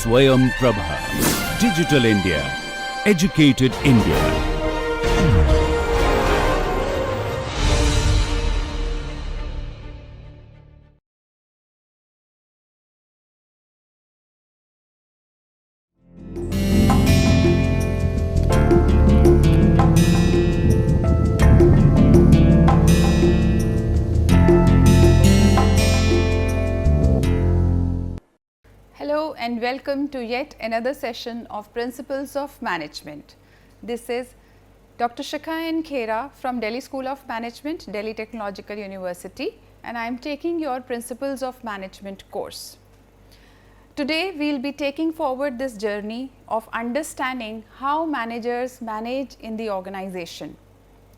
SwayamPrabha. Digital India. Educated India. Hello and welcome to yet another session of Principles of Management. This is Dr. Shikha N. Khera from Delhi School of Management, Delhi Technological University, and I am taking your Principles of Management course. Today we will be taking forward this journey of understanding how managers manage in the organization.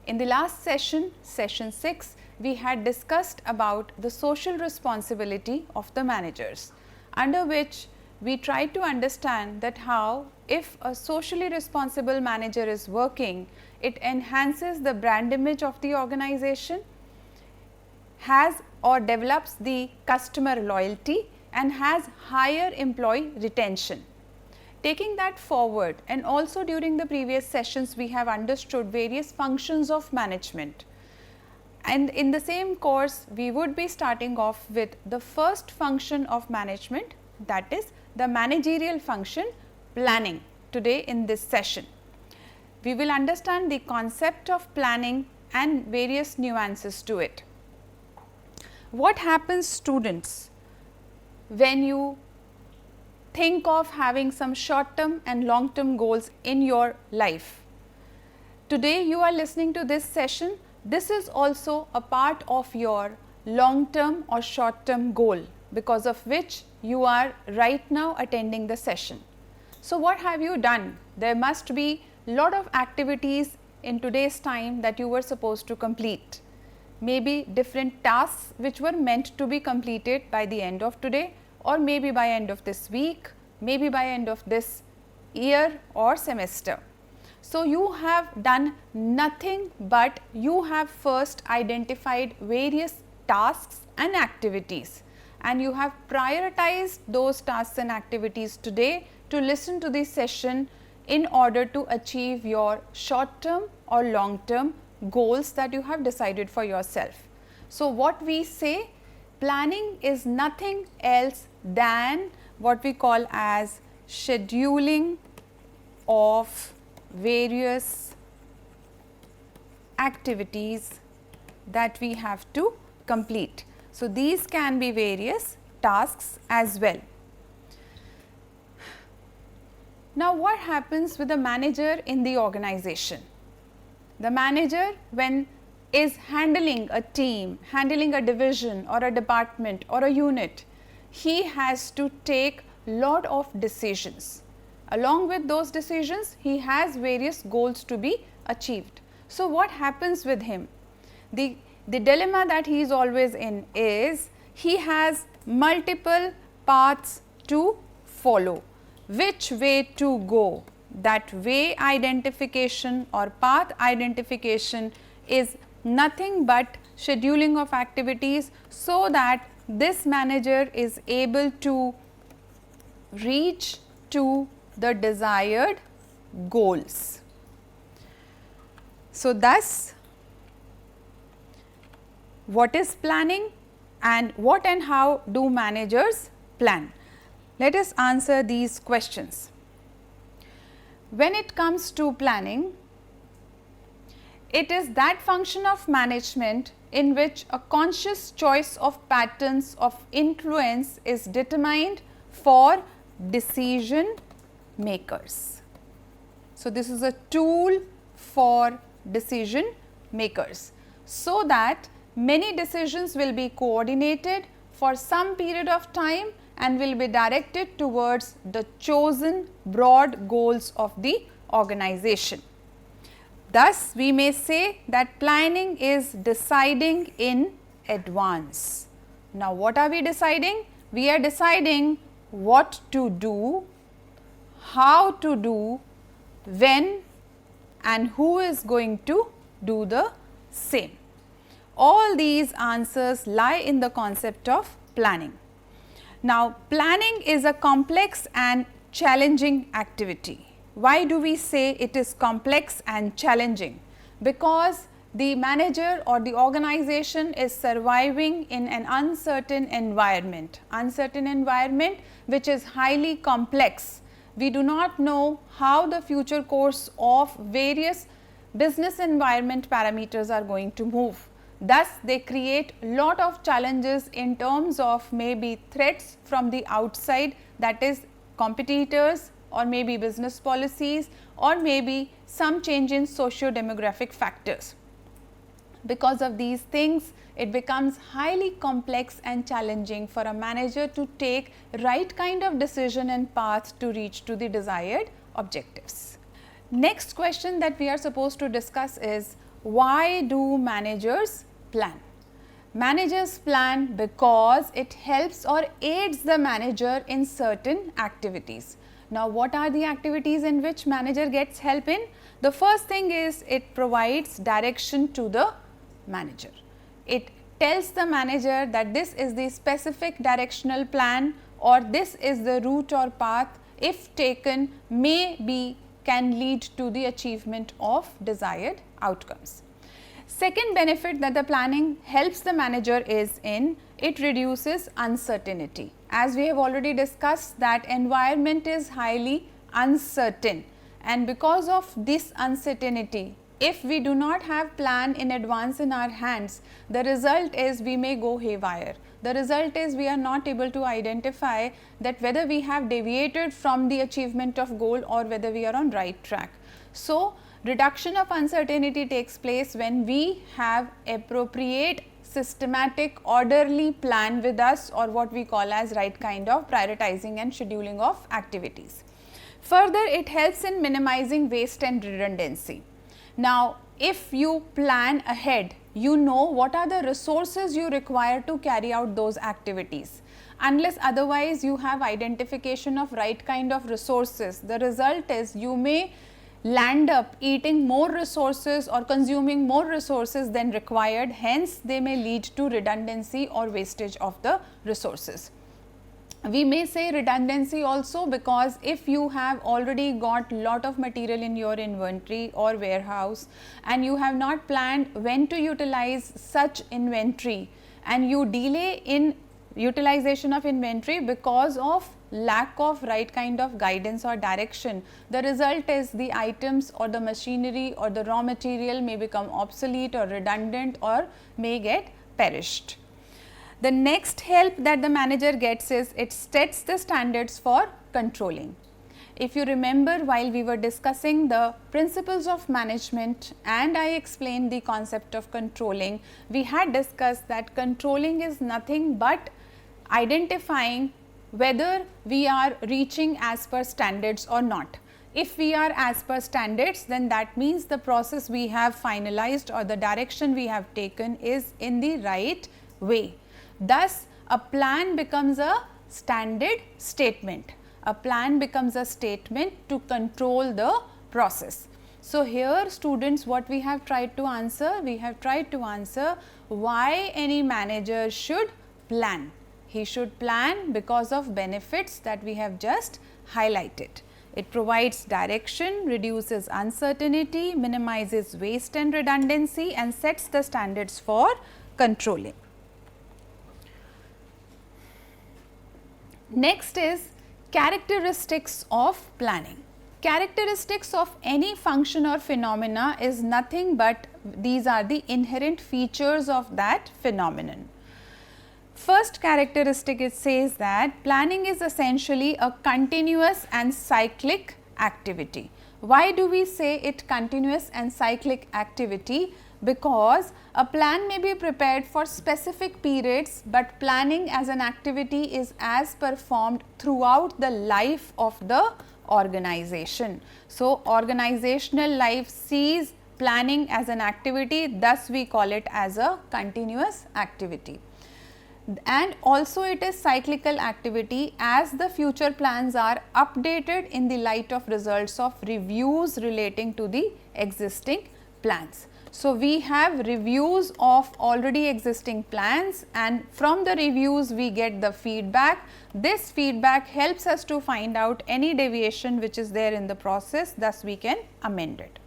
In the last session, session 6, we had discussed about the social responsibility of the managers, under which we tried to understand that how if a socially responsible manager is working, it enhances the brand image of the organization, has or develops the customer loyalty and has higher employee retention. Taking that forward, and also during the previous sessions we have understood various functions of management, and in the same course we would be starting off with the first function of management, that is the managerial function, planning. Today in this session we will understand the concept of planning and various nuances to it. What happens, students, when you think of having some short term and long term goals in your life? Today you are listening to this session. This is also a part of your long term or short term goal, because of which you are right now attending the session. So, what have you done? There must be lot of activities in today's time that you were supposed to complete. Maybe different tasks which were meant to be completed by the end of today, or maybe by end of this week, maybe by end of this year or semester. So, you have done nothing but you have first identified various tasks and activities, and you have prioritized those tasks and activities today to listen to this session in order to achieve your short term or long term goals that you have decided for yourself. So, what we say, planning is nothing else than what we call as scheduling of various activities that we have to complete. So, these can be various tasks as well. Now, what happens with the manager in the organization? The manager, when is handling a team, handling a division or a department or a unit, he has to take lot of decisions. Along with those decisions, he has various goals to be achieved. So, what happens with him? The dilemma that he is always in is he has multiple paths to follow. Which way to go? That way identification or path identification is nothing but scheduling of activities, so that this manager is able to reach to the desired goals. So, thus what is planning and what and how do managers plan? Let us answer these questions. When it comes to planning, it is that function of management in which a conscious choice of patterns of influence is determined for decision makers. So, this is a tool for decision makers, so that many decisions will be coordinated for some period of time and will be directed towards the chosen broad goals of the organization. Thus, we may say that planning is deciding in advance. Now, what are we deciding? We are deciding what to do, how to do, when and who is going to do the same. All these answers lie in the concept of planning. Now, planning is a complex and challenging activity. Why do we say it is complex and challenging? Because the manager or the organization is surviving in an uncertain environment which is highly complex. We do not know how the future course of various business environment parameters are going to move. Thus, they create lot of challenges in terms of maybe threats from the outside, that is competitors, or maybe business policies, or maybe some change in socio-demographic factors. Because of these things, it becomes highly complex and challenging for a manager to take right kind of decision and path to reach to the desired objectives. Next question that we are supposed to discuss is, why do managers plan? Managers plan because it helps or aids the manager in certain activities. Now, what are the activities in which manager gets help in? The first thing is, it provides direction to the manager. It tells the manager that this is the specific directional plan, or this is the route or path, if taken, can lead to the achievement of desired outcomes. Second benefit that the planning helps the manager is in, it reduces uncertainty. As we have already discussed, that environment is highly uncertain, and because of this uncertainty, if we do not have plan in advance in our hands, the result is we may go haywire. The result is we are not able to identify that whether we have deviated from the achievement of goal or whether we are on right track. So, reduction of uncertainty takes place when we have appropriate, systematic, orderly plan with us, or what we call as right kind of prioritizing and scheduling of activities. Further, it helps in minimizing waste and redundancy. Now, if you plan ahead, you know what are the resources you require to carry out those activities. Unless otherwise you have identification of right kind of resources, the result is you may land up eating more resources or consuming more resources than required, hence they may lead to redundancy or wastage of the resources. We may say redundancy also because if you have already got lot of material in your inventory or warehouse and you have not planned when to utilize such inventory, and you delay in utilization of inventory because of lack of right kind of guidance or direction, the result is the items or the machinery or the raw material may become obsolete or redundant or may get perished. The next help that the manager gets is, it sets the standards for controlling. If you remember, while we were discussing the principles of management and I explained the concept of controlling, we had discussed that controlling is nothing but identifying whether we are reaching as per standards or not. If we are as per standards, then that means the process we have finalized or the direction we have taken is in the right way. Thus, a plan becomes a standard statement. A plan becomes a statement to control the process. So, here students, what we have tried to answer? We have tried to answer why any manager should plan. He should plan because of benefits that we have just highlighted. It provides direction, reduces uncertainty, minimizes waste and redundancy, and sets the standards for controlling. Next is characteristics of planning. Characteristics of any function or phenomena is nothing but these are the inherent features of that phenomenon. First characteristic, it says that planning is essentially a continuous and cyclic activity. Why do we say it continuous and cyclic activity? Because a plan may be prepared for specific periods, but planning as an activity is as performed throughout the life of the organization. So, organizational life sees planning as an activity, thus we call it as a continuous activity. And also it is cyclical activity as the future plans are updated in the light of results of reviews relating to the existing plans. So, we have reviews of already existing plans, and from the reviews we get the feedback. This feedback helps us to find out any deviation which is there in the process, thus we can amend it.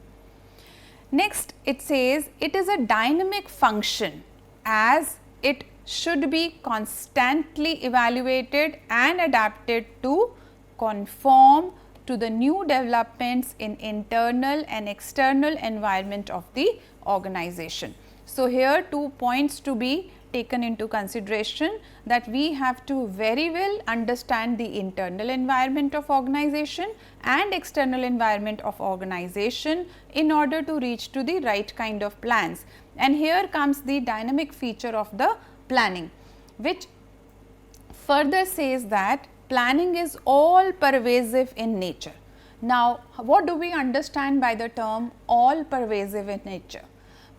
Next, it says it is a dynamic function, as it should be constantly evaluated and adapted to conform to the new developments in internal and external environment of the organization. So, here 2 points to be taken into consideration, that we have to very well understand the internal environment of organization and external environment of organization in order to reach to the right kind of plans. And here comes the dynamic feature of the planning, which further says that planning is all pervasive in nature. Now, what do we understand by the term all pervasive in nature?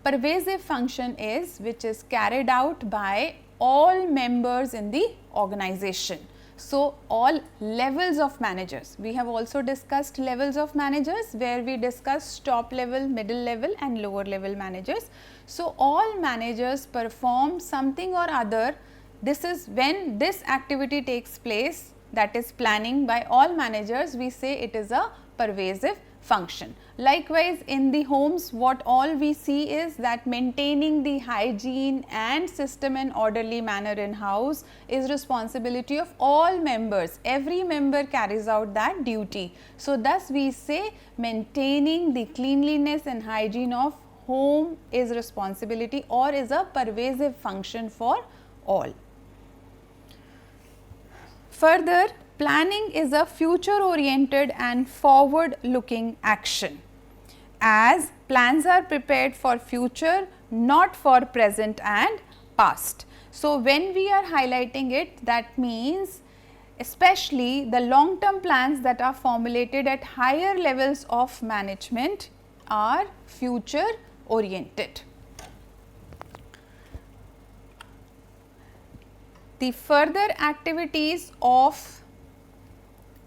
Pervasive function is which is carried out by all members in the organization. So, all levels of managers. We have also discussed levels of managers, where we discussed top level, middle level and lower level managers. So, all managers perform something or other. This is when this activity takes place, that is planning by all managers, we say it is a pervasive function. Likewise, in the homes, what all we see is that maintaining the hygiene and system and orderly manner in house is responsibility of all members. Every member carries out that duty. So, thus we say maintaining the cleanliness and hygiene of home is responsibility or is a pervasive function for all. Further, planning is a future oriented and forward looking action, as plans are prepared for future, not for present and past. So, when we are highlighting it, that means especially the long term plans that are formulated at higher levels of management are future oriented. The further activities of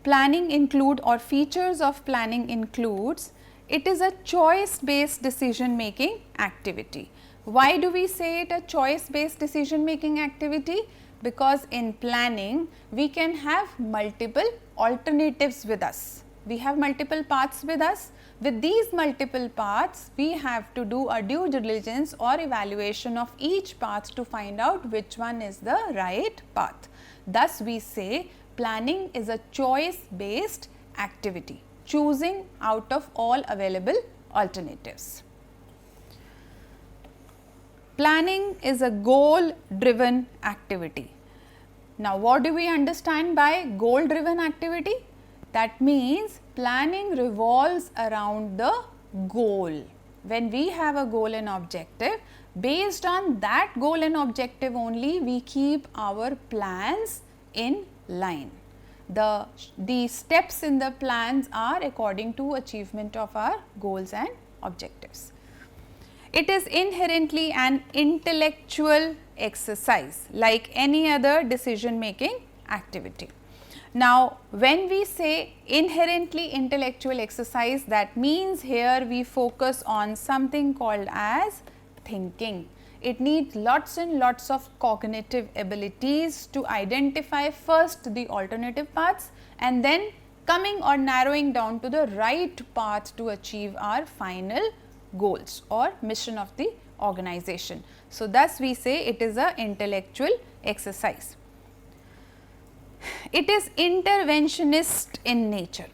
planning include, or features of planning includes, it is a choice based decision making activity. Why do we say it a choice based decision making activity? Because in planning we can have multiple alternatives with us. We have multiple paths with us. With these multiple paths, we have to do a due diligence or evaluation of each path to find out which one is the right path. Thus, we say planning is a choice based activity, choosing out of all available alternatives. Planning is a goal driven activity. Now, what do we understand by goal driven activity? That means planning revolves around the goal. When we have a goal and objective, based on that goal and objective only, we keep our plans in line. The steps in the plans are according to achievement of our goals and objectives. It is inherently an intellectual exercise like any other decision making activity. Now, when we say inherently intellectual exercise, that means here we focus on something called as thinking. It needs lots and lots of cognitive abilities to identify first the alternative paths and then coming or narrowing down to the right path to achieve our final goals or mission of the organization. So, thus we say it is a intellectual exercise. It is interventionist in nature.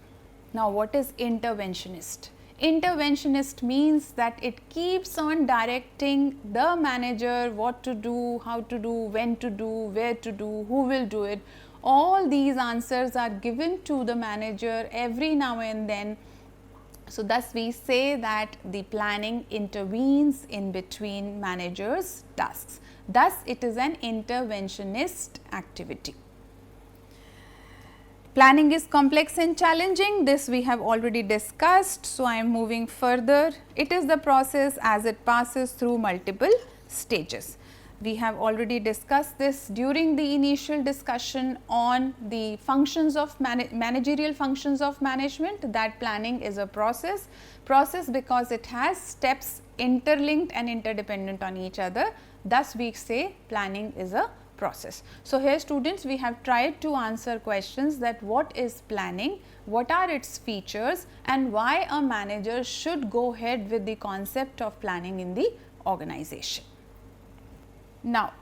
Now, what is interventionist? Interventionist means that it keeps on directing the manager what to do, how to do, when to do, where to do, who will do it. All these answers are given to the manager every now and then. So, thus we say that the planning intervenes in between managers' tasks. Thus, it is an interventionist activity. Planning is complex and challenging. This we have already discussed. So, I am moving further. It is the process as it passes through multiple stages. We have already discussed this during the initial discussion on the functions of managerial functions of management, that planning is a process because it has steps interlinked and interdependent on each other. Thus, we say planning is a process. So, here students, we have tried to answer questions that what is planning, what are its features, and why a manager should go ahead with the concept of planning in the organization. Now,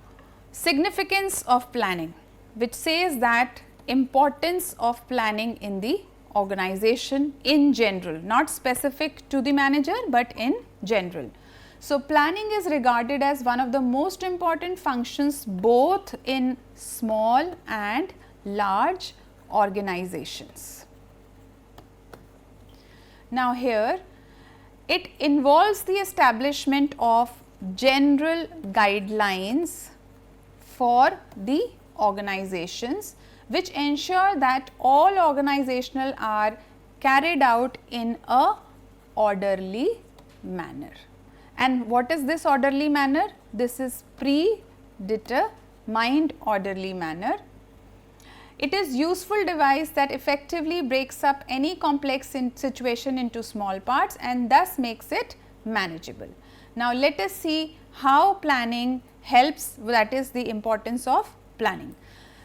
significance of planning, which says that importance of planning in the organization in general, not specific to the manager, but in general. So, planning is regarded as one of the most important functions both in small and large organizations. Now, here it involves the establishment of general guidelines for the organizations, which ensure that all organizational are carried out in a orderly manner. And what is this orderly manner? This is predetermined orderly manner. It is useful device that effectively breaks up any complex situation into small parts and thus makes it manageable. Now, let us see how planning helps, that is the importance of planning.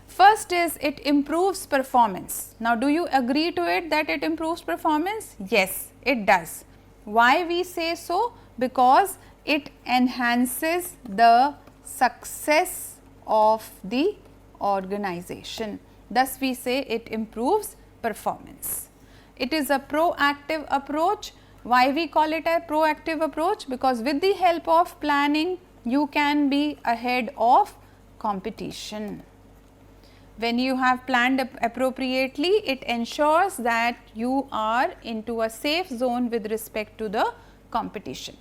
First is it improves performance. Now, do you agree to it that it improves performance? Yes, it does. Why we say so? Because it enhances the success of the organization. Thus, we say it improves performance. It is a proactive approach. Why we call it a proactive approach? Because with the help of planning, you can be ahead of competition. When you have planned appropriately, it ensures that you are into a safe zone with respect to the competition.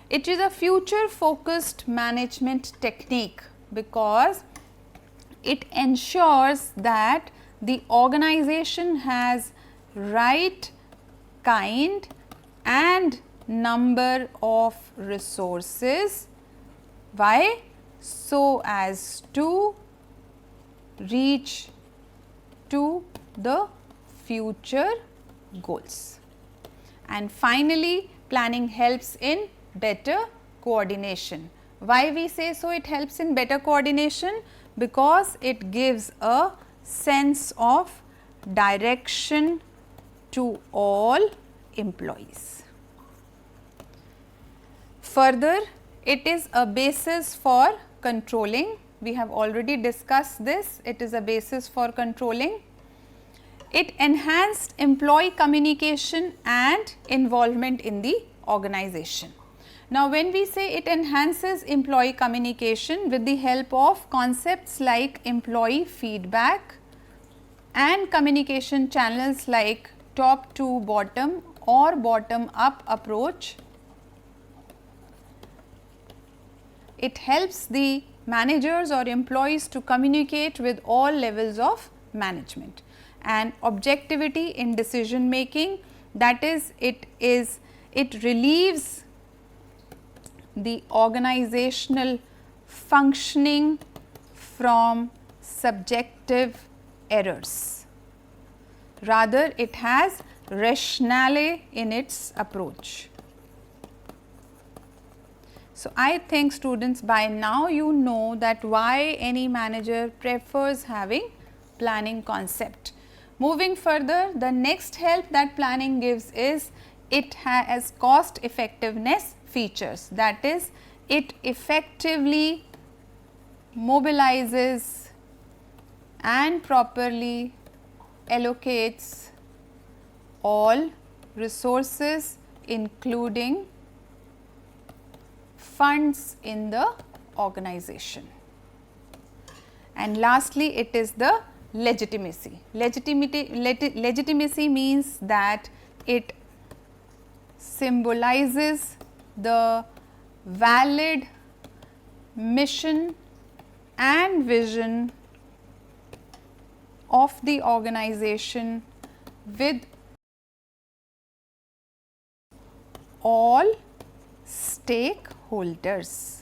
It is a future focused management technique because it ensures that the organization has right kind and number of resources. Why? So as to reach to the future goals. And finally, planning helps in better coordination. Why we say so? It helps in better coordination because it gives a sense of direction to all employees. Further, it is a basis for controlling. We have already discussed this. It is a basis for controlling. It enhanced employee communication and involvement in the organization. Now, when we say it enhances employee communication with the help of concepts like employee feedback and communication channels like top to bottom or bottom up approach, it helps the managers or employees to communicate with all levels of management. And objectivity in decision making, that is it relieves the organizational functioning from subjective errors. Rather, it has rationale in its approach. So, I think students, by now you know that why any manager prefers having planning concept. Moving further, the next help that planning gives is it has cost effectiveness features, that is it effectively mobilizes and properly allocates all resources including funds in the organization. And lastly, it is the legitimacy. Legitimacy means that it symbolizes the valid mission and vision of the organization with all stakeholders.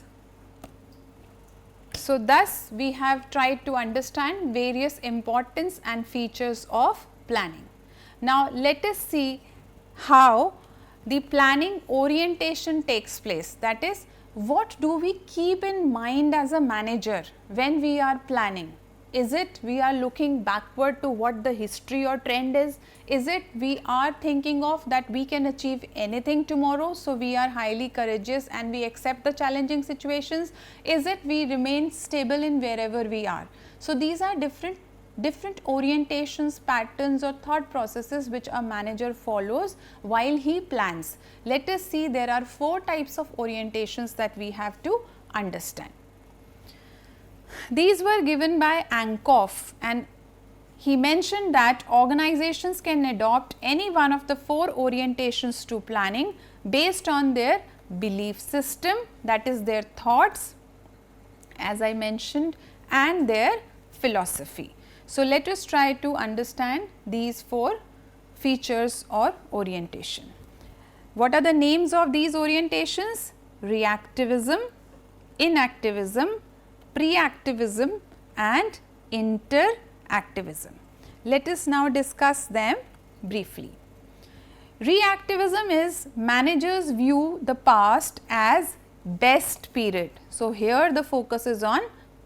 So, thus we have tried to understand various importance and features of planning. Now, let us see how the planning orientation takes place. That is, what do we keep in mind as a manager when we are planning? Is it we are looking backward to what the history or trend is? Is it we are thinking of that we can achieve anything tomorrow, so we are highly courageous and we accept the challenging situations? Is it we remain stable in wherever we are? So, these are different orientations, patterns or thought processes which a manager follows while he plans. Let us see, there are 4 types of orientations that we have to understand. These were given by Ankoff, and he mentioned that organizations can adopt any one of the 4 orientations to planning based on their belief system, that is their thoughts, as I mentioned, and their philosophy. So, let us try to understand these 4 features or orientation. What are the names of these orientations? Reactivism, inactivism, preactivism and interactivism. Let us now discuss them briefly. Reactivism is managers view the past as best period. So, here the focus is on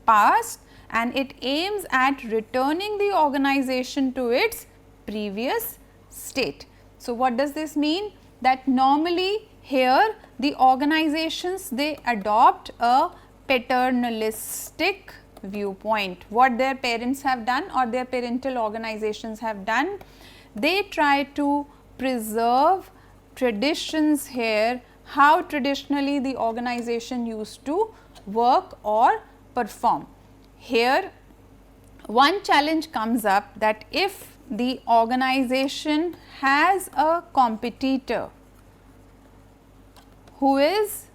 past and it aims at returning the organization to its previous state. So, what does this mean? That normally here the organizations, they adopt a paternalistic viewpoint. What their parents have done or their parental organizations have done, they try to preserve traditions here, how traditionally the organization used to work or perform. Here one challenge comes up that if the organization has a competitor who is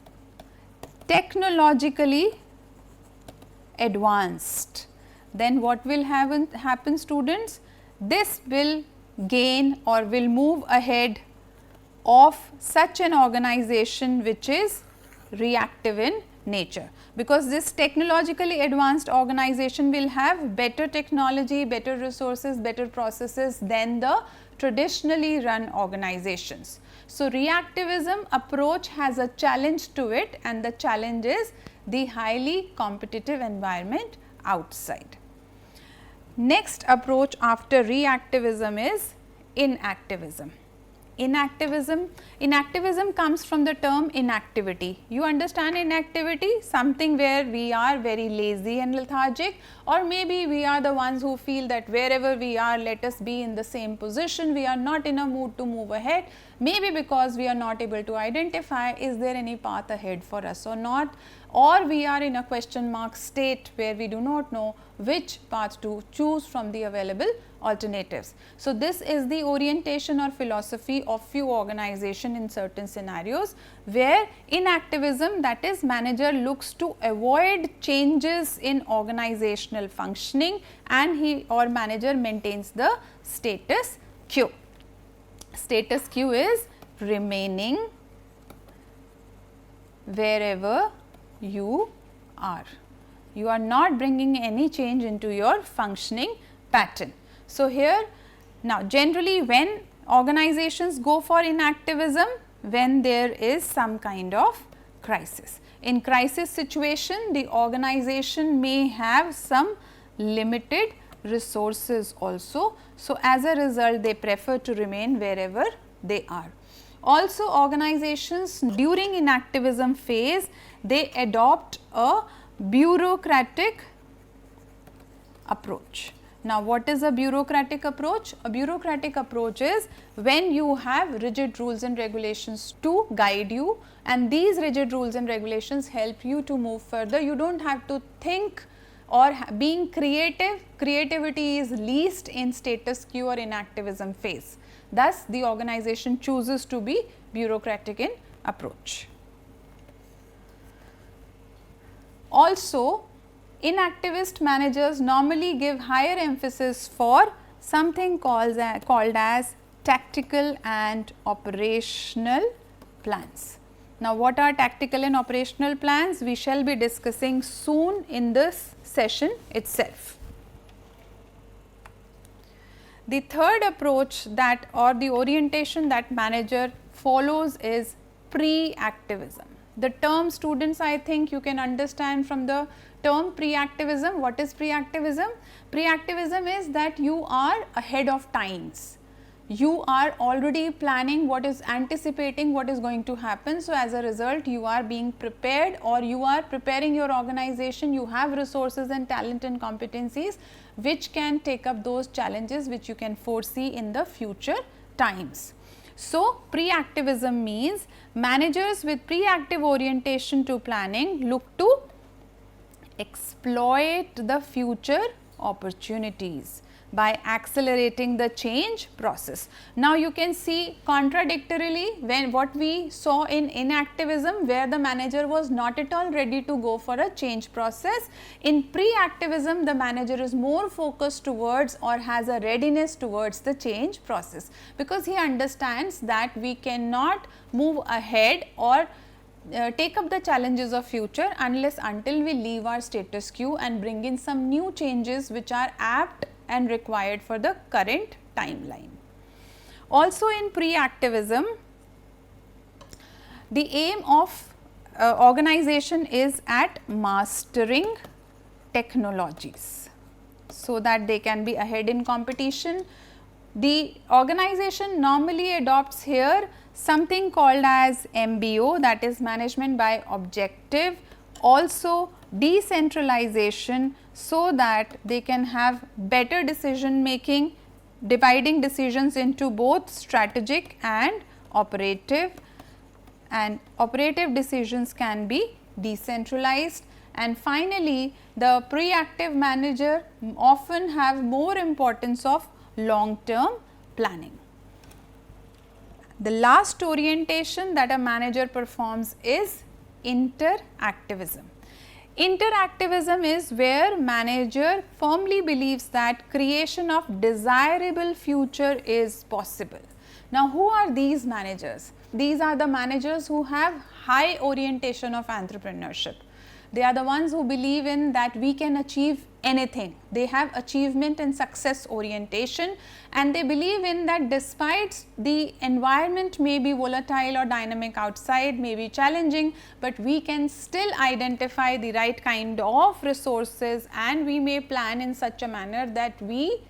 technologically advanced, then what will happen students? This will gain or will move ahead of such an organization which is reactive in nature, because this technologically advanced organization will have better technology, better resources, better processes than the traditionally run organizations. So, reactivism approach has a challenge to it, and the challenge is the highly competitive environment outside. Next approach after reactivism is inactivism. Inactivism comes from the term inactivity. You understand inactivity? Something where we are very lazy and lethargic, or maybe we are the ones who feel that wherever we are, let us be in the same position. We are not in a mood to move ahead, maybe because we are not able to identify is there any path ahead for us or not, or we are in a question mark state where we do not know which path to choose from the available alternatives. So, this is the orientation or philosophy of few organization in certain scenarios, where inactivism, that is manager looks to avoid changes in organizational functioning and he or manager maintains the status quo. Status quo is remaining wherever you are. You are not bringing any change into your functioning pattern. So, here now generally when organizations go for inactivism, when there is some kind of crisis. In crisis situation, the organization may have some limited resources also. So, as a result they prefer to remain wherever they are. Also, organizations during inactivism phase, they adopt a bureaucratic approach. Now, what is a bureaucratic approach? A bureaucratic approach is when you have rigid rules and regulations to guide you, and these rigid rules and regulations help you to move further. You do not have to think, or being creative. Creativity is least in status quo or inactivism phase. Thus, the organization chooses to be bureaucratic in approach. Also, inactivist managers normally give higher emphasis for something called as tactical and operational plans. Now, what are tactical and operational plans? We shall be discussing soon in this session itself. The third approach that or the orientation that manager follows is pre-activism. The term, students, I think you can understand from the term pre-activism. What is pre-activism? Pre-activism is that you are ahead of times. You are already planning what is, anticipating what is going to happen. So, as a result, you are being prepared, or you are preparing your organization. You have resources and talent and competencies which can take up those challenges which you can foresee in the future times. So, pre-activism means managers with pre-active orientation to planning look to exploit the future opportunities by accelerating the change process. Now, you can see contradictorily when what we saw in inactivism, where the manager was not at all ready to go for a change process. In pre-activism, the manager is more focused towards or has a readiness towards the change process, because he understands that we cannot move ahead or take up the challenges of future until we leave our status quo and bring in some new changes which are apt and required for the current timeline. Also in pre-activism, the aim of organization is at mastering technologies so that they can be ahead in competition. The organization normally adopts here something called as MBO, that is management by objective, also decentralization, so that they can have better decision making, dividing decisions into both strategic and operative decisions can be decentralized. And finally, the pre-active manager often have more importance of long term planning. The last orientation that a manager performs is interactivism. Interactivism is where manager firmly believes that creation of desirable future is possible. Now, who are these managers? These are the managers who have high orientation of entrepreneurship. They are the ones who believe in that we can achieve anything. They have achievement and success orientation, and they believe in that despite the environment may be volatile or dynamic outside, may be challenging, but we can still identify the right kind of resources, and we may plan in such a manner that we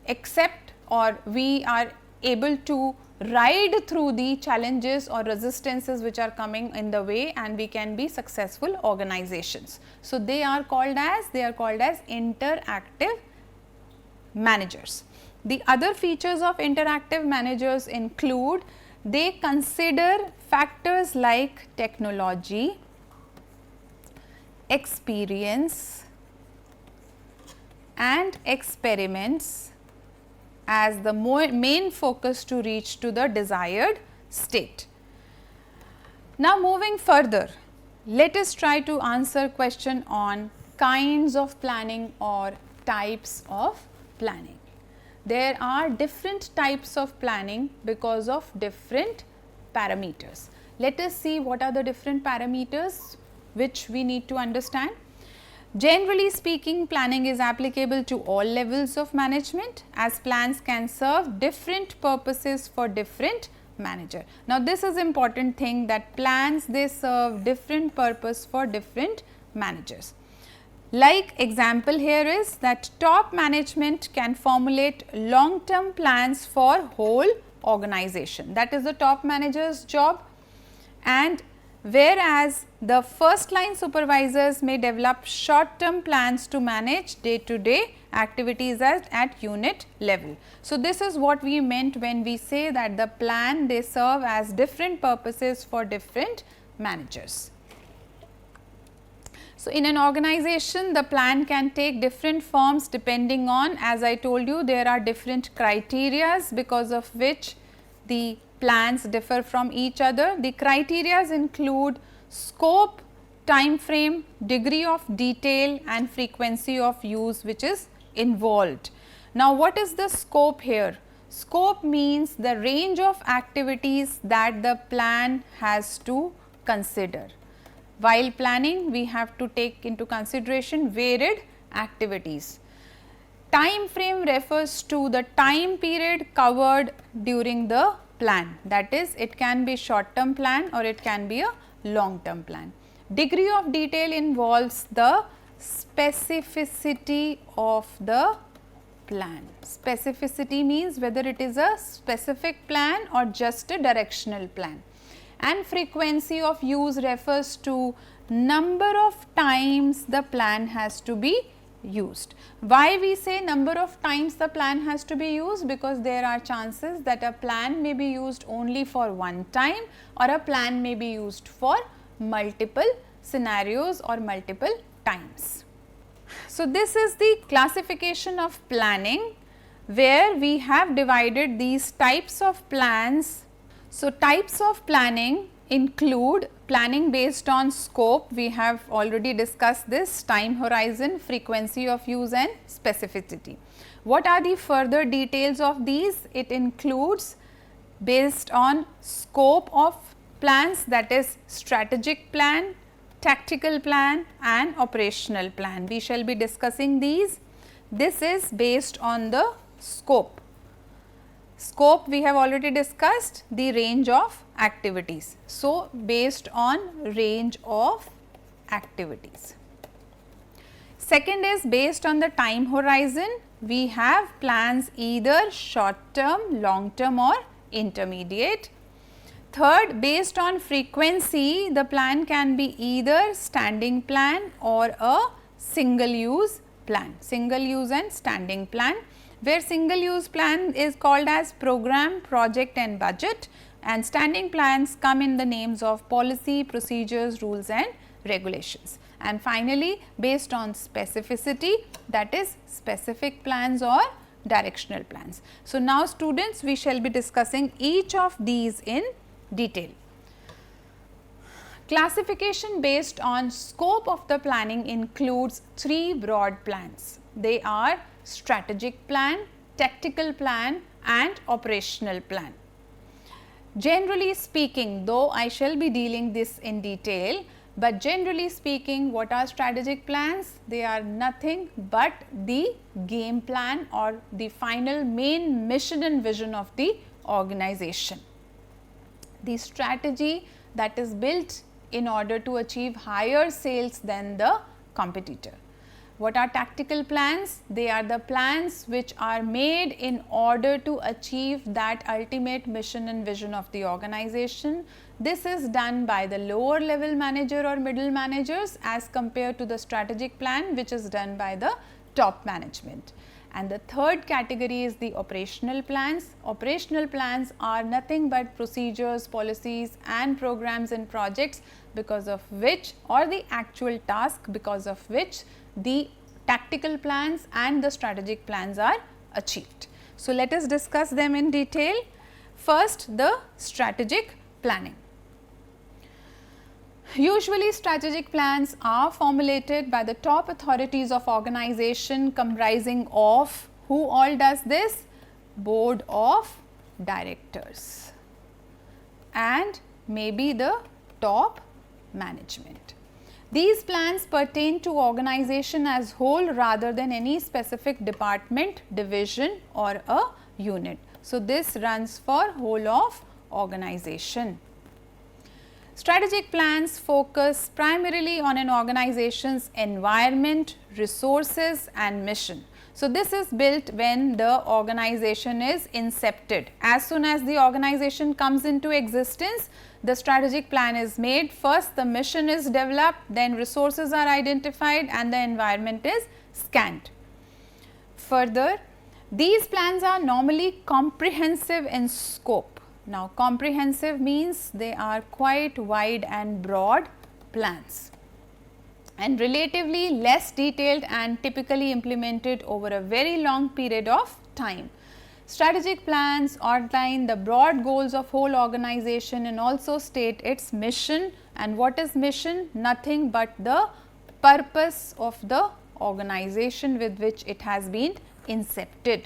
accept or we are able to ride through the challenges or resistances which are coming in the way, and we can be successful organizations. So, they are called as interactive managers. The other features of interactive managers include they consider factors like technology, experience and experiments as the main focus to reach to the desired state. Now, moving further, let us try to answer question on kinds of planning or types of planning. There are different types of planning because of different parameters. Let us see what are the different parameters which we need to understand. Generally speaking, planning is applicable to all levels of management, as plans can serve different purposes for different manager. Now, this is important thing, that plans they serve different purpose for different managers. Like example here is that top management can formulate long term plans for whole organization. That is the top manager's job, and whereas the first line supervisors may develop short term plans to manage day to day activities at unit level. So, this is what we meant when we say that the plan they serve as different purposes for different managers. So, in an organization the plan can take different forms depending on, as I told you, there are different criterias because of which the plans differ from each other. The criterias include scope, time frame, degree of detail and frequency of use which is involved. Now, what is the scope here? Scope means the range of activities that the plan has to consider. While planning, we have to take into consideration varied activities. Time frame refers to the time period covered during the plan, that is it can be short term plan or it can be a long term plan. Degree of detail involves the specificity of the plan. Specificity means whether it is a specific plan or just a directional plan. And frequency of use refers to number of times the plan has to be used. Why we say number of times the plan has to be used? Because there are chances that a plan may be used only for one time or a plan may be used for multiple scenarios or multiple times. So, this is the classification of planning where we have divided these types of plans. So, types of planning include planning based on scope, we have already discussed this, time horizon, frequency of use and specificity. What are the further details of these? It includes based on scope of plans, that is strategic plan, tactical plan and operational plan. We shall be discussing these. This is based on the scope. Scope we have already discussed, the range of activities. So, based on range of activities. Second is based on the time horizon. We have plans either short term, long term or intermediate. Third, based on frequency, the plan can be either standing plan or a single use plan, single use and standing plan, where single use plan is called as program, project and budget, and standing plans come in the names of policy, procedures, rules and regulations. And finally, based on specificity, that is specific plans or directional plans. So, now students, we shall be discussing each of these in detail. Classification based on scope of the planning includes three broad plans. They are strategic plan, tactical plan and operational plan. Generally speaking, though I shall be dealing this in detail, but generally speaking, what are strategic plans? They are nothing but the game plan or the final main mission and vision of the organization. The strategy that is built in order to achieve higher sales than the competitor. What are tactical plans? They are the plans which are made in order to achieve that ultimate mission and vision of the organization. This is done by the lower level manager or middle managers as compared to the strategic plan which is done by the top management. And the third category is the operational plans. Operational plans are nothing but procedures, policies and programs and projects because of which, or the actual task because of which the tactical plans and the strategic plans are achieved. So, let us discuss them in detail. First, the strategic planning. Usually, strategic plans are formulated by the top authorities of organization comprising of who all does this? Board of directors and maybe the top management. These plans pertain to organization as whole rather than any specific department, division or a unit. So, this runs for whole of organization. Strategic plans focus primarily on an organization's environment, resources and mission. So, this is built when the organization is incepted. As soon as the organization comes into existence, the strategic plan is made. First, the mission is developed, then resources are identified and the environment is scanned. Further, these plans are normally comprehensive in scope. Now, comprehensive means they are quite wide and broad plans and relatively less detailed and typically implemented over a very long period of time. Strategic plans outline the broad goals of whole organization and also state its mission. And what is mission? Nothing but the purpose of the organization with which it has been incepted.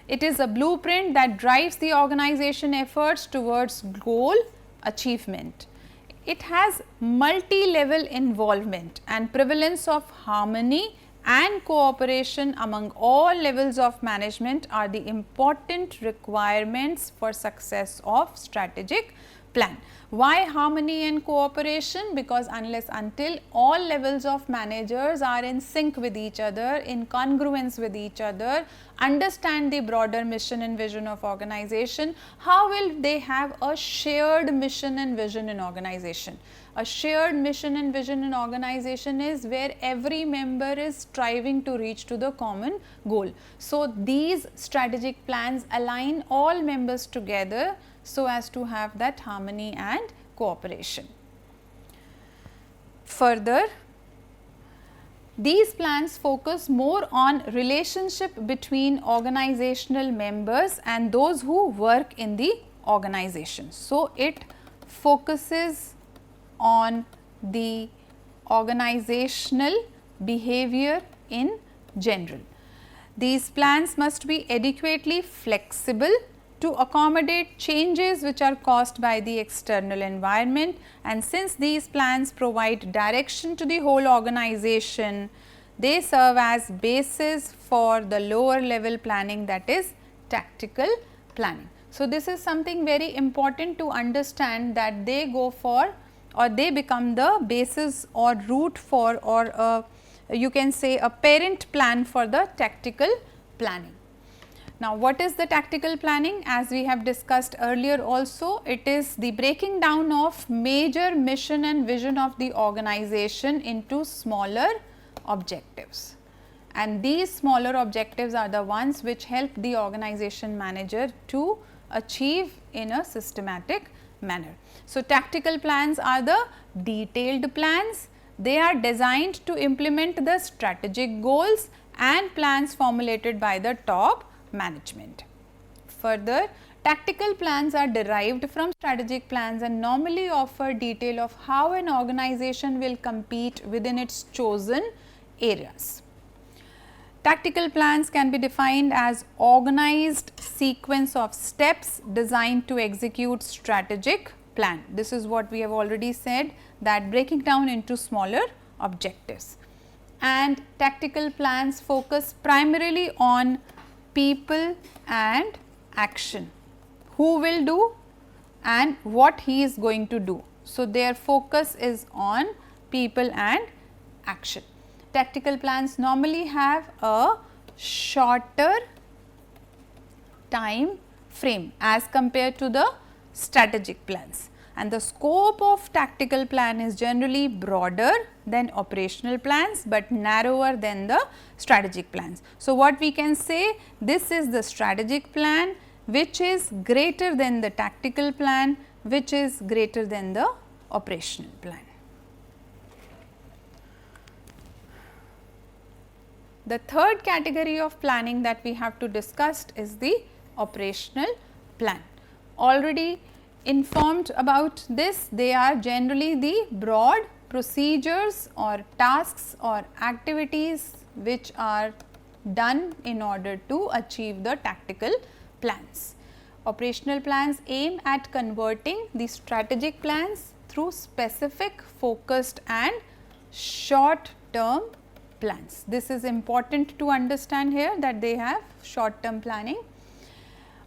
It is a blueprint that drives the organization efforts towards goal achievement. It has multi-level involvement and prevalence of harmony and cooperation among all levels of management are the important requirements for success of strategic plan. Why harmony and cooperation? Because unless until all levels of managers are in sync with each other, in congruence with each other, understand the broader mission and vision of organization, how will they have a shared mission and vision in organization? A shared mission and vision in organization is where every member is striving to reach to the common goal. So, these strategic plans align all members together so as to have that harmony and cooperation. Further, these plans focus more on relationship between organizational members and those who work in the organization. So, it focuses on the organizational behavior in general. These plans must be adequately flexible to accommodate changes which are caused by the external environment, and since these plans provide direction to the whole organization, they serve as basis for the lower level planning, that is tactical planning. So, this is something very important to understand, that they go for or they become the basis or root for, or you can say a parent plan for the tactical planning. Now, what is the tactical planning? As we have discussed earlier also, it is the breaking down of major mission and vision of the organization into smaller objectives, and these smaller objectives are the ones which help the organization manager to achieve in a systematic manner. So, tactical plans are the detailed plans. They are designed to implement the strategic goals and plans formulated by the top management. Further, tactical plans are derived from strategic plans and normally offer detail of how an organization will compete within its chosen areas. Tactical plans can be defined as organized sequence of steps designed to execute strategic plan. This is what we have already said, that breaking down into smaller objectives. And tactical plans focus primarily on people and action, who will do and what he is going to do. So, their focus is on people and action. Tactical plans normally have a shorter time frame as compared to the strategic plans, and the scope of tactical plan is generally broader than operational plans, but narrower than the strategic plans. So, what we can say, this is the strategic plan which is greater than the tactical plan, which is greater than the operational plan. The third category of planning that we have to discuss is the operational plan. Already informed about this, they are generally the broad procedures or tasks or activities which are done in order to achieve the tactical plans. Operational plans aim at converting the strategic plans through specific, focused and short term plans. This is important to understand here, that they have short term planning.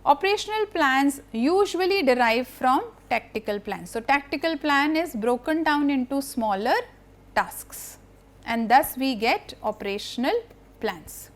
Operational plans usually derive from tactical plans. So, tactical plan is broken down into smaller tasks, and thus we get operational plans.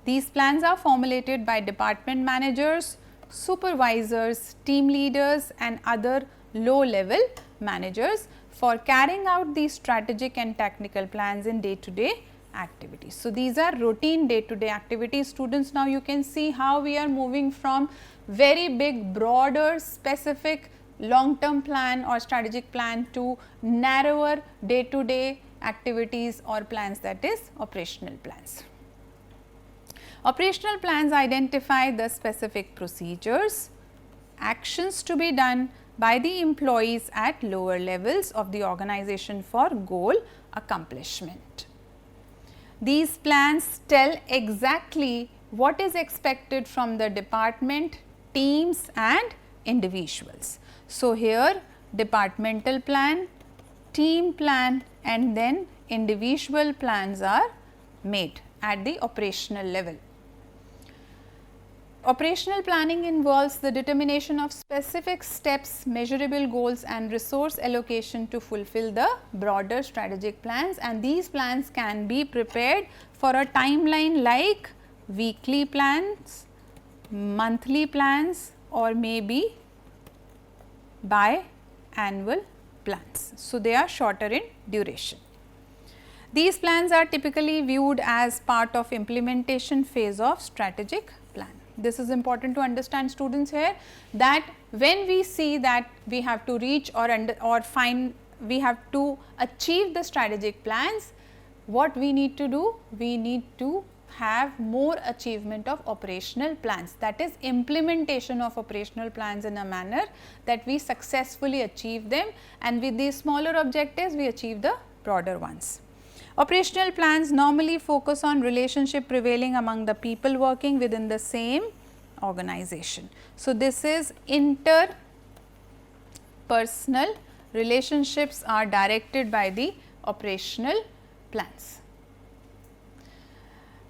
These plans are formulated by department managers, supervisors, team leaders and other low level managers for carrying out these strategic and technical plans in day-to-day activities. So, these are routine day-to-day activities. Students, now you can see how we are moving from very big, broader, specific long-term plan or strategic plan to narrower day-to-day activities or plans, that is operational plans. Operational plans identify the specific procedures, actions to be done by the employees at lower levels of the organization for goal accomplishment. These plans tell exactly what is expected from the department, teams and individuals. So, here departmental plan, team plan and then individual plans are made at the operational level. Operational planning involves the determination of specific steps, measurable goals and resource allocation to fulfill the broader strategic plans, and these plans can be prepared for a timeline like weekly plans, monthly plans or maybe biannual plans. So, they are shorter in duration. These plans are typically viewed as part of implementation phase of strategic plan. This is important to understand, students, here, that when we see that we have to reach or find, we have to achieve the strategic plans, what we need to do? We need to have more achievement of operational plans, that is implementation of operational plans in a manner that we successfully achieve them, and with these smaller objectives we achieve the broader ones. Operational plans normally focus on relationship prevailing among the people working within the same organization. So, this is interpersonal relationships are directed by the operational plans.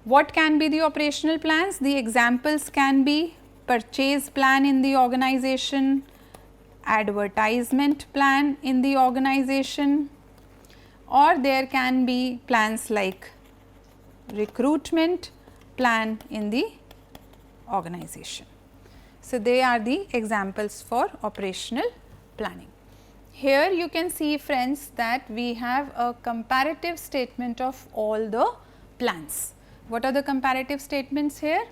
What can be the operational plans? The examples can be purchase plan in the organization, advertisement plan in the organization, or there can be plans like recruitment plan in the organization. So, they are the examples for operational planning. Here you can see, friends, that we have a comparative statement of all the plans. What are the comparative statements here?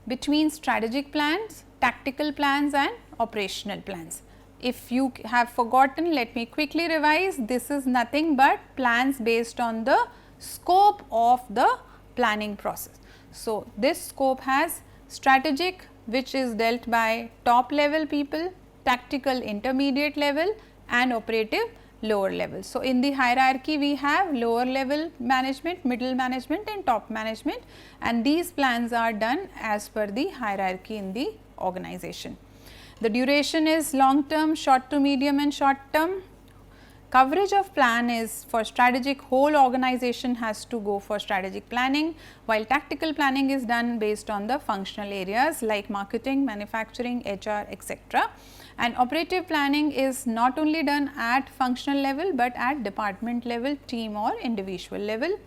Between strategic plans, tactical plans and operational plans. If you have forgotten, let me quickly revise. This is nothing but plans based on the scope of the planning process. So, this scope has strategic, which is dealt by top level people, tactical intermediate level and operative lower level. So, in the hierarchy we have lower level management, middle management and top management, and these plans are done as per the hierarchy in the organization. The duration is long term, short to medium and short term. Coverage of plan is for strategic, whole organization has to go for strategic planning, while tactical planning is done based on the functional areas like marketing, manufacturing, HR, etc. And operative planning is not only done at functional level, but at department level, team or individual level.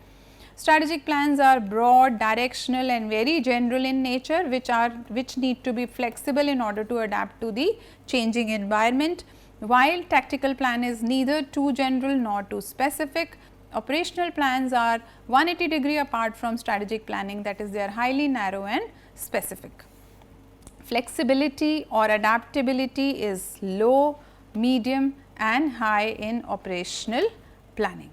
Strategic plans are broad, directional and very general in nature, which need to be flexible in order to adapt to the changing environment, while tactical plan is neither too general nor too specific. Operational plans are 180-degree apart from strategic planning, that is, they are highly narrow and specific. Flexibility or adaptability is low, medium and high in operational planning.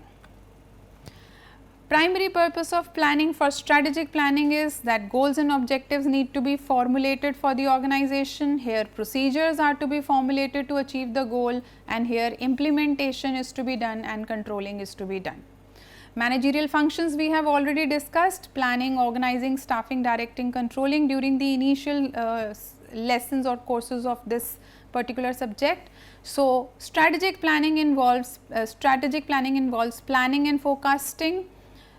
Primary purpose of planning for strategic planning is that goals and objectives need to be formulated for the organization. Here procedures are to be formulated to achieve the goal, and here implementation is to be done and controlling is to be done. Managerial functions we have already discussed: planning, organizing, staffing, directing, controlling during the initial lessons or courses of this particular subject. So, strategic planning involves planning and forecasting.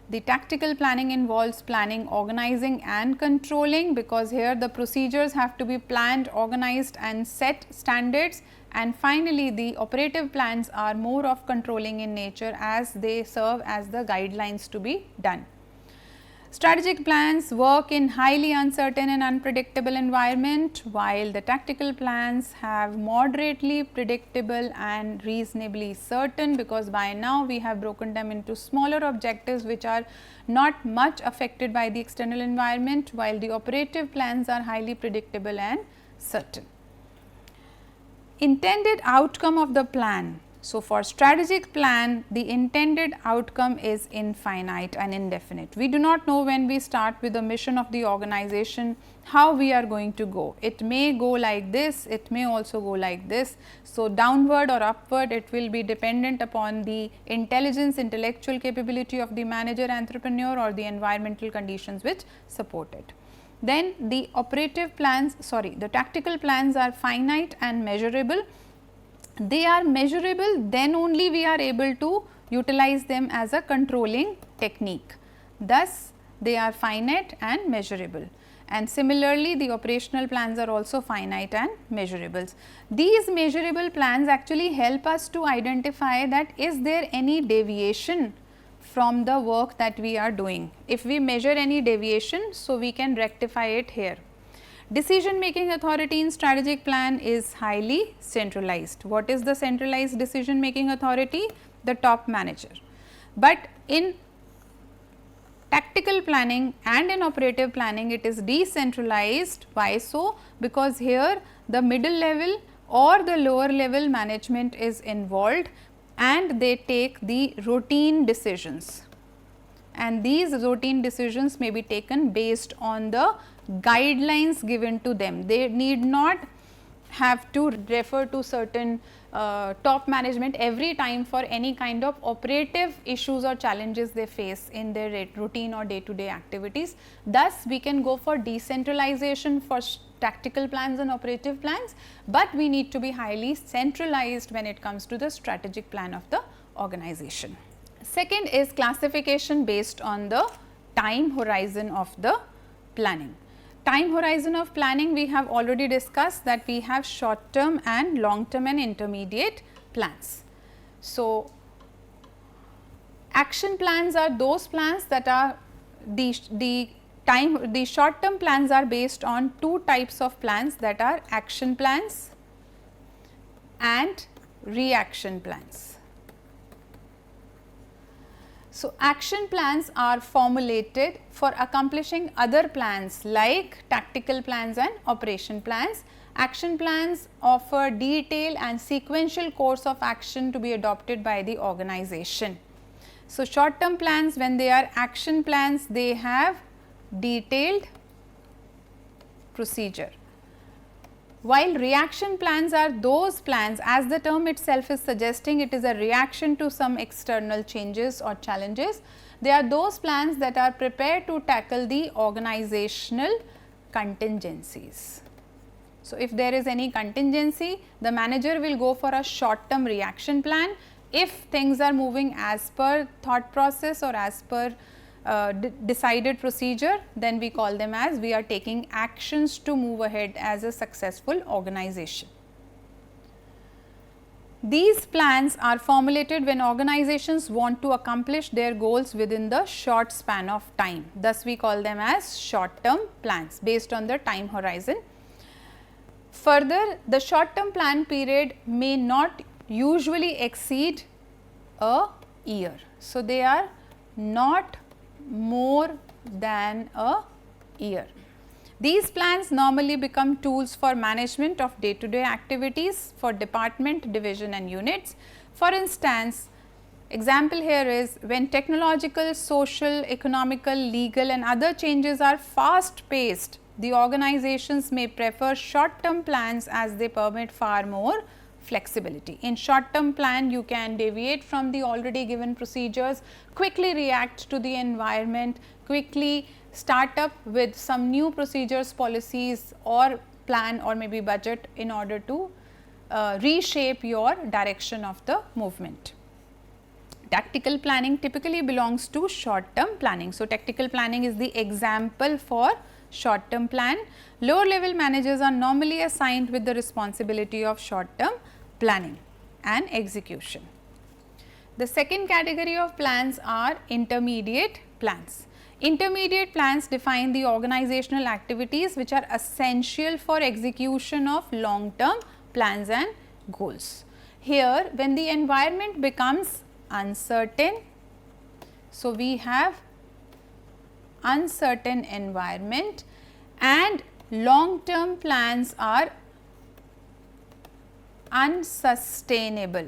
The tactical planning involves planning, organizing and controlling, because here the procedures have to be planned, organized and set standards. And finally, the operative plans are more of controlling in nature, as they serve as the guidelines to be done. Strategic plans work in highly uncertain and unpredictable environment, while the tactical plans have moderately predictable and reasonably certain, because by now we have broken them into smaller objectives which are not much affected by the external environment, while the operative plans are highly predictable and certain. Intended outcome of the plan. So, for strategic plan, the intended outcome is infinite and indefinite. We do not know when we start with the mission of the organization how we are going to go. It may go like this, it may also go like this. So, downward or upward, it will be dependent upon the intelligence, intellectual capability of the manager, entrepreneur, or the environmental conditions which support it. Then the the tactical plans are finite and measurable. They are measurable, then only we are able to utilize them as a controlling technique. Thus, they are finite and measurable. And similarly, the operational plans are also finite and measurables. These measurable plans actually help us to identify that is there any deviation from the work that we are doing. If we measure any deviation, so we can rectify it here. Decision making authority in strategic plan is highly centralized. What is the centralized decision making authority? The top manager. But in tactical planning and in operative planning, it is decentralized. Why so? Because here the middle level or the lower level management is involved and they take the routine decisions, and these routine decisions may be taken based on the guidelines given to them. They need not have to refer to certain top management every time for any kind of operative issues or challenges they face in their routine or day-to-day activities. Thus, we can go for decentralization for tactical plans and operative plans, but we need to be highly centralized when it comes to the strategic plan of the organization. Second is classification based on the time horizon of the planning. Time horizon of planning, we have already discussed that we have short term and long term and intermediate plans. So, action plans are those plans that are the short term plans are based on two types of plans, that are action plans and reaction plans. So, action plans are formulated for accomplishing other plans like tactical plans and operation plans. Action plans offer detailed and sequential course of action to be adopted by the organization. So, short term plans, when they are action plans, they have detailed procedure, while reaction plans are those plans, as the term itself is suggesting, it is a reaction to some external changes or challenges. They are those plans that are prepared to tackle the organizational contingencies. So, if there is any contingency, the manager will go for a short term reaction plan. If things are moving as per thought process or as per decided procedure, then we call them as we are taking actions to move ahead as a successful organization. These plans are formulated when organizations want to accomplish their goals within the short span of time. Thus, we call them as short term plans based on the time horizon. Further, the short term plan period may not usually exceed a year. So, they are not more than a year. These plans normally become tools for management of day-to-day activities for department, division and units. For instance, example here is when technological, social, economical, legal and other changes are fast paced, the organizations may prefer short term plans as they permit far more flexibility. In short term plan, you can deviate from the already given procedures, quickly react to the environment, quickly start up with some new procedures, policies or plan or maybe budget in order to reshape your direction of the movement. Tactical planning typically belongs to short term planning. So, tactical planning is the example for short term plan. Lower level managers are normally assigned with the responsibility of short term planning and execution. The second category of plans are intermediate plans. Intermediate plans define the organizational activities which are essential for execution of long term plans and goals. Here, when the environment becomes uncertain, so we have uncertain environment and long term plans are unsustainable.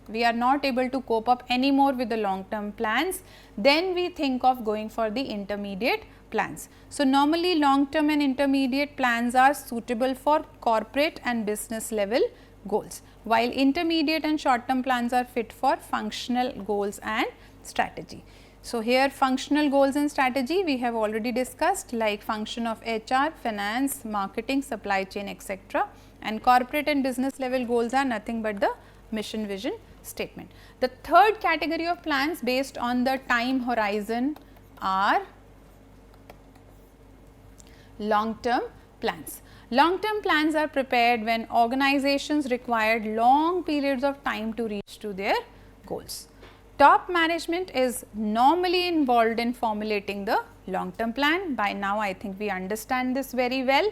We are not able to cope up anymore with the long term plans, then we think of going for the intermediate plans. So, normally long term and intermediate plans are suitable for corporate and business level goals, while intermediate and short term plans are fit for functional goals and strategy. So, here functional goals and strategy we have already discussed, like function of HR, finance, marketing, supply chain, etc. And corporate and business level goals are nothing but the mission, vision statement. The third category of plans based on the time horizon are long-term plans. Long-term plans are prepared when organizations required long periods of time to reach to their goals. Top management is normally involved in formulating the long-term plan. By now, I think we understand this very well.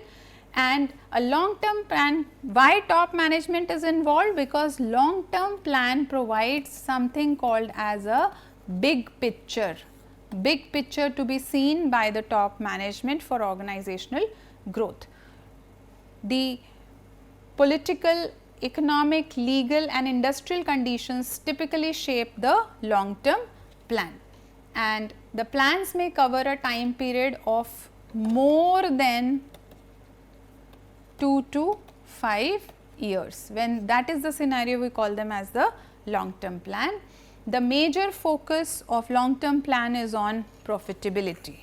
And a long-term plan, why top management is involved? Because long-term plan provides something called as a big picture to be seen by the top management for organizational growth. The political, economic, legal and industrial conditions typically shape the long-term plan, and the plans may cover a time period of more than 2 to 5 years. When that is the scenario, we call them as the long-term plan. The major focus of long-term plan is on profitability,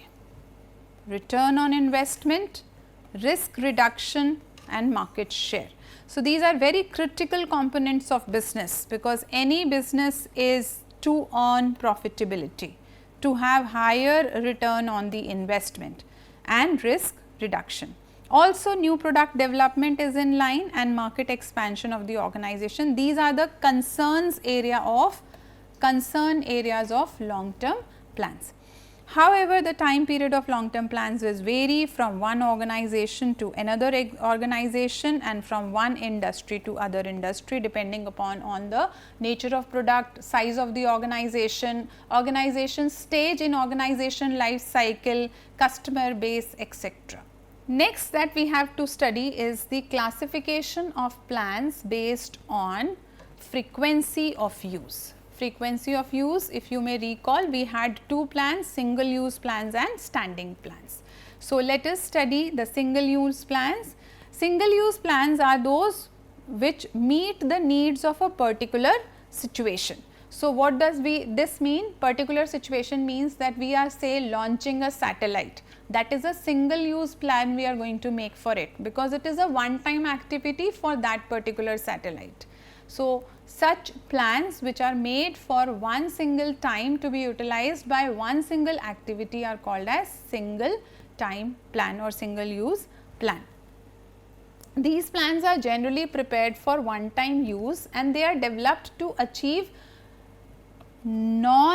return on investment, risk reduction and market share. So, these are very critical components of business, because any business is to earn profitability, to have higher return on the investment and risk reduction. Also, new product development is in line and market expansion of the organization. These are the concern areas of long-term plans. However, the time period of long-term plans will vary from one organization to another organization and from one industry to other industry, depending upon the nature of product, size of the organization, organization stage in organization life cycle, customer base, etc. Next that we have to study is the classification of plans based on frequency of use. Frequency of use, if you may recall, we had two plans, single use plans and standing plans. So, let us study the single use plans. Single use plans are those which meet the needs of a particular situation. So, what does this mean? Particular situation means that we are, say, launching a satellite. That is a single use plan we are going to make for it, because it is a one time activity for that particular satellite. So, such plans which are made for one single time to be utilized by one single activity are called as single time plan or single use plan. These plans are generally prepared for one time use and they are developed to achieve non-routine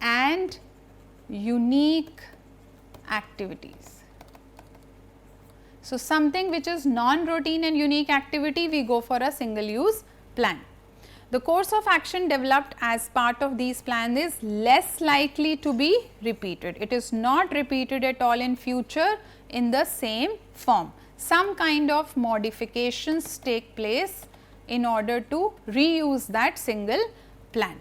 and unique activities. So, something which is non-routine and unique activity, we go for a single use plan. The course of action developed as part of these plans is less likely to be repeated. It is not repeated at all in future in the same form. Some kind of modifications take place in order to reuse that single plan.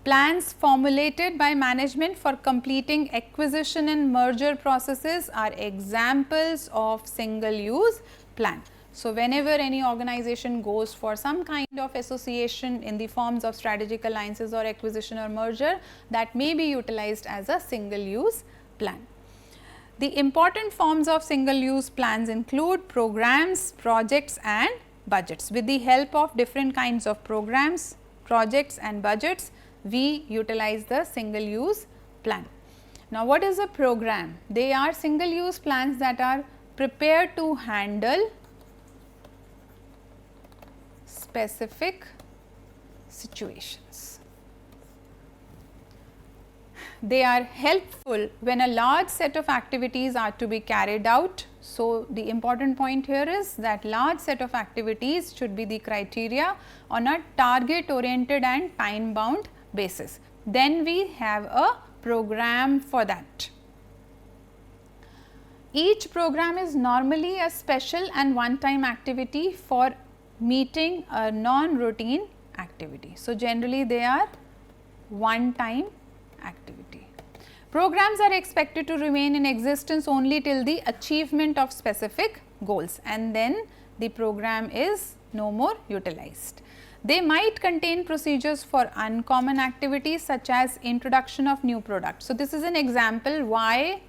Plans formulated by management for completing acquisition and merger processes are examples of single use plan. So, whenever any organization goes for some kind of association in the forms of strategic alliances or acquisition or merger, that may be utilized as a single use plan. The important forms of single use plans include programs, projects and budgets. With the help of different kinds of programs, projects and budgets, we utilize the single use plan. Now, what is a program? They are single use plans that are prepared to handle specific situations. They are helpful when a large set of activities are to be carried out. So, the important point here is that large set of activities should be the criteria on a target oriented and time bound basis. Then we have a program for that. Each program is normally a special and one time activity for meeting a non-routine activity. So, generally they are one time activity. Programs are expected to remain in existence only till the achievement of specific goals and then the program is no more utilized. They might contain procedures for uncommon activities such as introduction of new products. So, this is an example why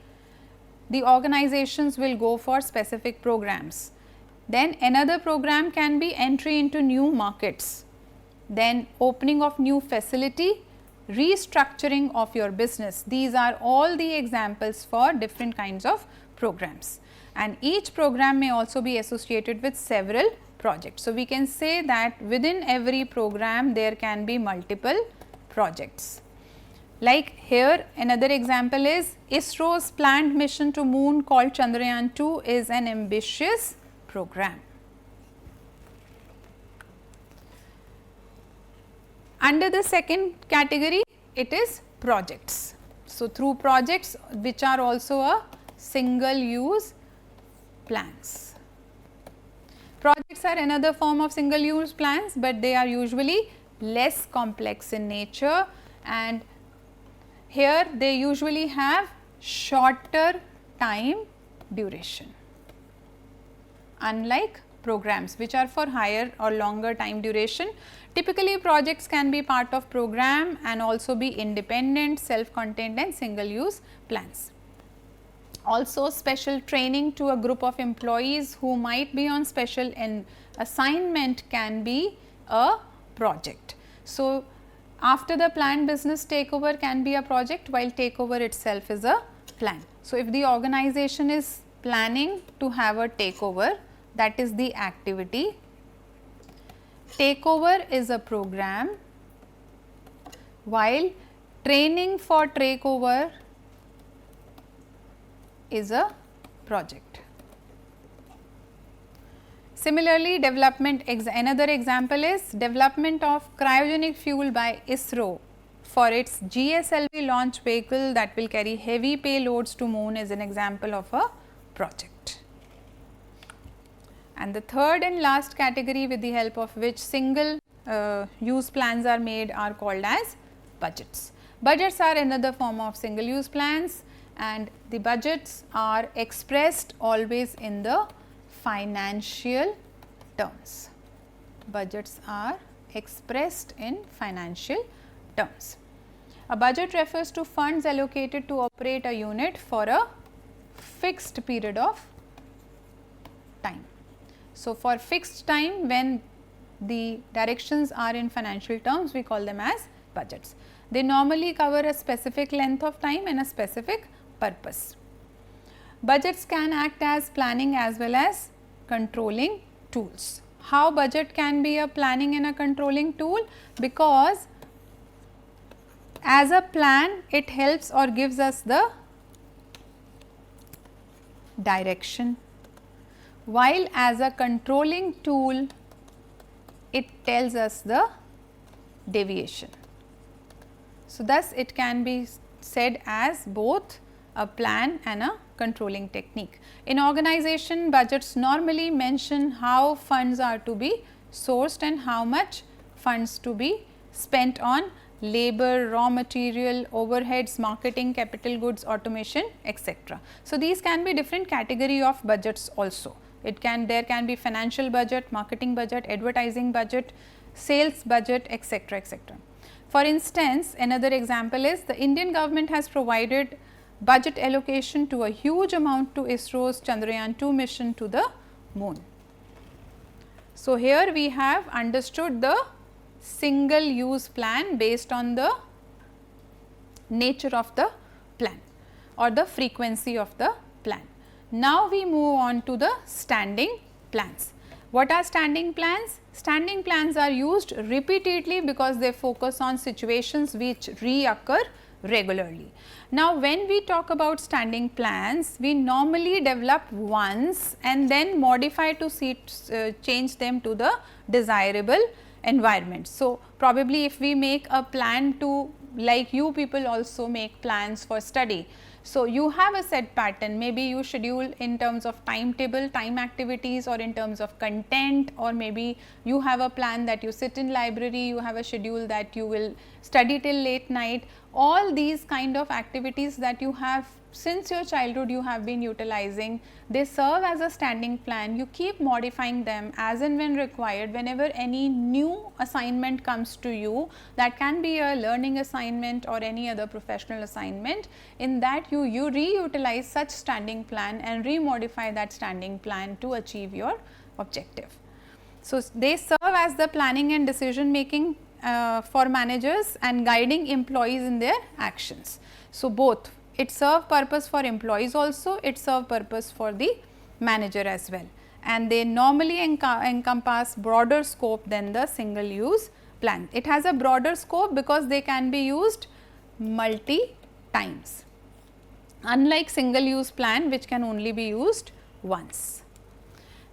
the organizations will go for specific programs. Then another program can be entry into new markets, then opening of new facility, restructuring of your business. These are all the examples for different kinds of programs, and each program may also be associated with several projects. So, we can say that within every program there can be multiple projects. Like here another example is ISRO's planned mission to moon called Chandrayaan-2 is an ambitious program. Under the second category, it is projects. So, through projects which are also a single use plans. Projects are another form of single use plans, but they are usually less complex in nature, and here they usually have shorter time duration, unlike programs which are for higher or longer time duration. Typically, projects can be part of program and also be independent, self-contained and single use plans. Also, special training to a group of employees who might be on special assignment can be a project. So, after the planned business takeover can be a project, while takeover itself is a plan. So, if the organization is planning to have a takeover, that is the activity. Takeover is a program, while training for takeover is a project. Similarly, development, another example is development of cryogenic fuel by ISRO for its GSLV launch vehicle that will carry heavy payloads to moon is an example of a project. And the third and last category with the help of which single use plans are made are called as budgets. Budgets are another form of single use plans, and the budgets are expressed always in the financial terms. Budgets are expressed in financial terms. A budget refers to funds allocated to operate a unit for a fixed period of time. So, for fixed time, when the directions are in financial terms, we call them as budgets. They normally cover a specific length of time and a specific purpose. Budgets can act as planning as well as controlling tools. How budget can be a planning and a controlling tool? Because as a plan, it helps or gives us the direction, while as a controlling tool, it tells us the deviation. So, thus it can be said as both a plan and a controlling technique. In organization, budgets normally mention how funds are to be sourced and how much funds to be spent on labor, raw material, overheads, marketing, capital goods, automation, etc. So, these can be different category of budgets also. There can be financial budget, marketing budget, advertising budget, sales budget, etc., etc. For instance, another example is the Indian government has provided budget allocation to a huge amount to ISRO's Chandrayaan-2 mission to the moon. So, here we have understood the single use plan based on the nature of the plan or the frequency of the plan. Now, we move on to the standing plans. What are standing plans? Standing plans are used repeatedly because they focus on situations which reoccur regularly. Now, when we talk about standing plans, we normally develop once and then modify to change them to the desirable environment. So, probably if we make a plan to, like you people also make plans for study. So, you have a set pattern, maybe you schedule in terms of timetable, time activities, or in terms of content, or maybe you have a plan that you sit in library, you have a schedule that you will study till late night. All these kind of activities that you have since your childhood you have been utilizing, they serve as a standing plan. You keep modifying them as and when required. Whenever any new assignment comes to you, that can be a learning assignment or any other professional assignment, in that you reutilize such standing plan and remodify that standing plan to achieve your objective. So, they serve as the planning and decision making for managers and guiding employees in their actions. So, both it serve purpose for employees also, it serve purpose for the manager as well, and they normally encompass broader scope than the single use plan. It has a broader scope because they can be used multi times, unlike single use plan which can only be used once.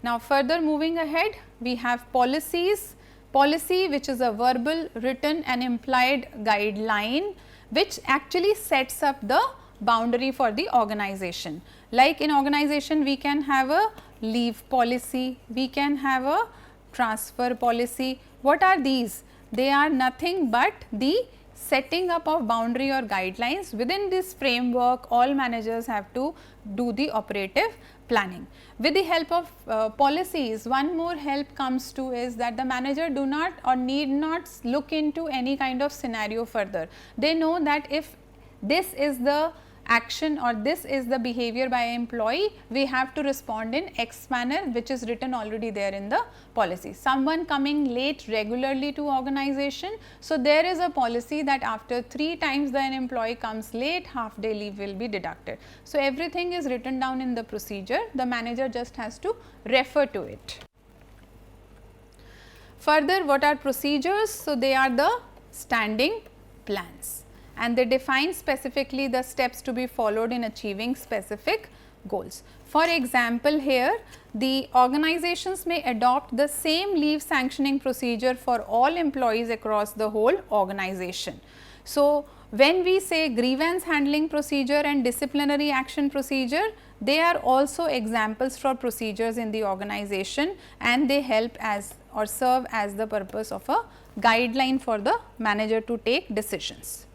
Now, further moving ahead, we have policies. Policy, which is a verbal, written and implied guideline which actually sets up the boundary for the organization. Like in organization, we can have a leave policy, we can have a transfer policy. What are these? They are nothing but the setting up of boundary or guidelines. Within this framework, all managers have to do the operative planning. With the help of policies, one more help comes to is that the manager do not or need not look into any kind of scenario further. They know that if this is the action or this is the behavior by employee, we have to respond in X manner, which is written already there in the policy. Someone coming late regularly to organization, so there is a policy that after 3 times the employee comes late, half day leave will be deducted. So, everything is written down in the procedure, the manager just has to refer to it. Further, what are procedures? So, they are the standing plans, and they define specifically the steps to be followed in achieving specific goals. For example, here the organizations may adopt the same leave sanctioning procedure for all employees across the whole organization. So, when we say grievance handling procedure and disciplinary action procedure, they are also examples for procedures in the organization, and they help as or serve as the purpose of a guideline for the manager to take decisions.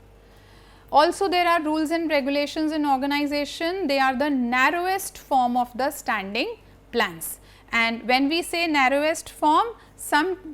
Also, there are rules and regulations in organization. They are the narrowest form of the standing plans. And when we say narrowest form,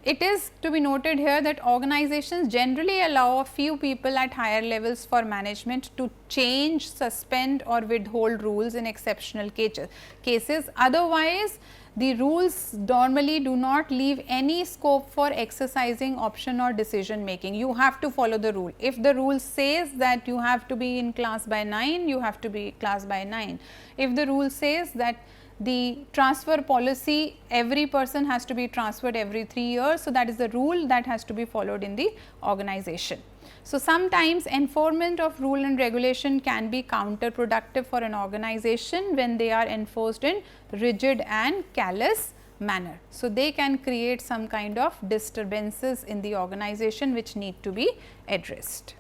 it is to be noted here that organizations generally allow a few people at higher levels for management to change, suspend or withhold rules in exceptional cases. Otherwise, the rules normally do not leave any scope for exercising option or decision making. You have to follow the rule. If the rule says that you have to be in class by 9, you have to be class by 9. If the rule says that the transfer policy, every person has to be transferred every 3 years. So, that is the rule that has to be followed in the organization. So, sometimes enforcement of rule and regulation can be counterproductive for an organization when they are enforced in rigid and callous manner. So, they can create some kind of disturbances in the organization which need to be addressed.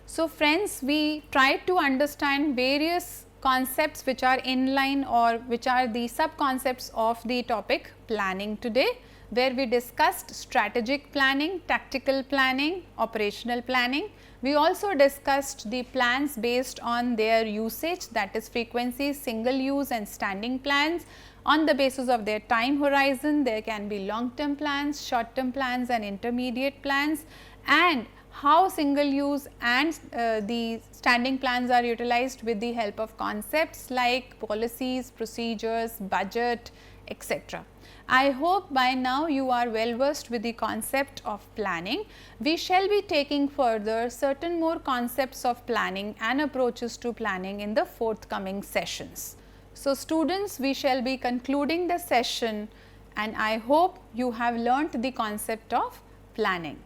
So, friends, we tried to understand various concepts which are in line or which are the sub concepts of the topic planning today, where we discussed strategic planning, tactical planning, operational planning. We also discussed the plans based on their usage, that is frequency, single use and standing plans. On the basis of their time horizon, there can be long term plans, short term plans and intermediate plans, and how single use and the standing plans are utilized with the help of concepts like policies, procedures, budget, etc. I hope by now you are well versed with the concept of planning. We shall be taking further certain more concepts of planning and approaches to planning in the forthcoming sessions. So, students, we shall be concluding the session, and I hope you have learnt the concept of planning.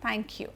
Thank you.